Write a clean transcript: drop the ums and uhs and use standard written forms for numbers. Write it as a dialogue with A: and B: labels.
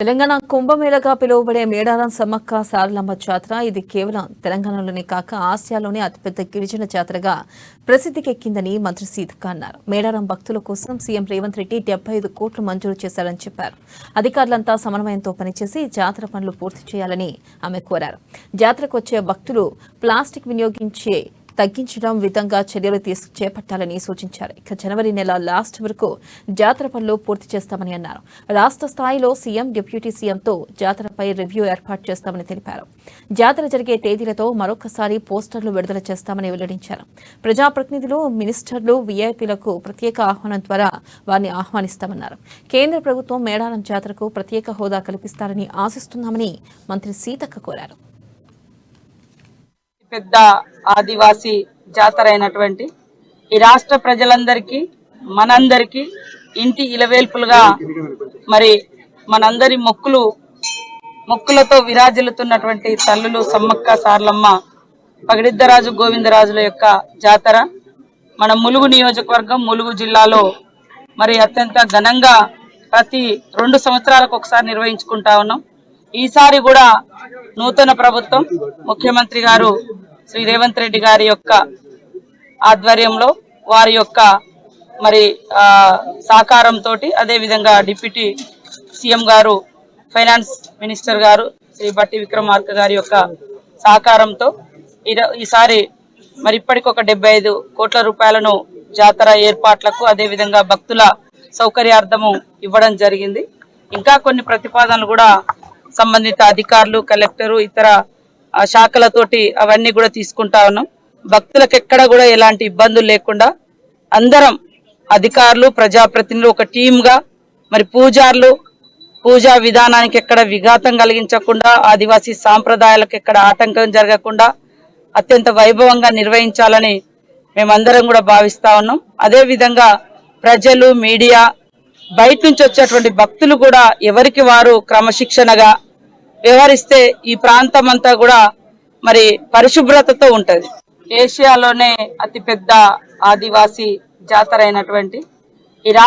A: తెలంగాణ కుంభమేళగా పిలువబడే మేడారం సమ్మక్క సారలమ్మ జాతర ఇది కేవలం తెలంగాణలోనే కాక ఆసియాలోనే అతిపెద్ద గిరిజన జాతరగా ప్రసిద్ధికెక్కిందని మంత్రి సీతక్క అన్నారు. మేడారం భక్తుల కోసం సీఎం రేవంత్ రెడ్డి 75 కోట్లు మంజూరు చేశారని చెప్పారు. అధికారులంతా సమన్వయంతో పనిచేసి జాతర పనులు పూర్తి చేయాలని ఆమె కోరారు. జాతరకు వచ్చే భక్తులు ప్లాస్టిక్ తగ్గించడం విధంగా చర్యలు చేపట్టాలని సూచించారు. ఇక జనవరి నెల లాస్ట్ వరకు జాతర పనులు పూర్తి చేస్తామని అన్నారు. రాష్ట్ర స్థాయిలో సీఎం, డిప్యూటీ సీఎంతో జాతరపై రివ్యూ ఏర్పాటు చేస్తామని తెలిపారు. జాతర జరిగే తేదీలతో మరొకసారి పోస్టర్లు విడుదల చేస్తామని వెల్లడించారు. ప్రజాప్రతినిధులు, మినిస్టర్లు, వీఐపీలకు ప్రత్యేక ఆహ్వానం ద్వారా వారిని ఆహ్వానిస్తామన్నారు. కేంద్ర ప్రభుత్వం మేడారం జాతరకు ప్రత్యేక హోదా కల్పిస్తారని ఆశిస్తున్నామని మంత్రి సీతక్క కోరారు.
B: పెద్ద ఆదివాసీ జాతర అయినటువంటి ఈ రాష్ట్ర ప్రజలందరికీ మనందరికీ ఇంటి ఇలవేల్పులుగా మరి మనందరి మొక్కులతో విరాజిల్లుతున్నటువంటి తల్లులు సమ్మక్క సారలమ్మ పగడిద్దరాజు గోవిందరాజుల యొక్క జాతర మన ములుగు నియోజకవర్గం ములుగు జిల్లాలో మరి అత్యంత ఘనంగా ప్రతి 2 సంవత్సరాలకు ఒకసారి నిర్వహించుకుంటా ఉన్నాం. ఈసారి కూడా నూతన ప్రభుత్వం ముఖ్యమంత్రి గారు శ్రీ రేవంత్ రెడ్డి గారి యొక్క ఆధ్వర్యంలో వారి యొక్క మరి సహకారంతో అదే విధంగా డిప్యూటీ సీఎం గారు, ఫైనాన్స్ మినిస్టర్ గారు శ్రీ బట్టి విక్రమార్క గారి యొక్క సహకారంతో ఈసారి మరి ఇప్పటికి ఒక 75 కోట్ల రూపాయలను జాతర ఏర్పాట్లకు అదే విధంగా భక్తుల సౌకర్యార్థము ఇవ్వడం జరిగింది. ఇంకా కొన్ని ప్రతిపాదనలు కూడా సంబంధిత అధికారులు, కలెక్టరు, ఇతర శాఖలతోటి అవన్నీ కూడా తీసుకుంటా ఉన్నాం. భక్తులకు ఎక్కడ కూడా ఎలాంటి ఇబ్బందులు లేకుండా అందరం అధికారులు, ప్రజాప్రతినిధులు ఒక టీమ్గా మరి పూజా విధానానికి ఎక్కడ విఘాతం కలిగించకుండా, ఆదివాసీ సాంప్రదాయాలకు ఎక్కడ ఆటంకం జరగకుండా అత్యంత వైభవంగా నిర్వహించాలని మేమందరం కూడా భావిస్తా ఉన్నాం. అదే విధంగా ప్రజలు, మీడియా, బయట నుంచి వచ్చేటువంటి భక్తులు కూడా ఎవరికి వారు క్రమశిక్షణగా వ్యవహరిస్తే ఈ ప్రాంతం అంతా కూడా మరి పరిశుభ్రతతో ఉంటది. ఏషియాలోనే అతిపెద్ద ఆదివాసీ జాతర అయినటువంటి ఈ రాష్ట్ర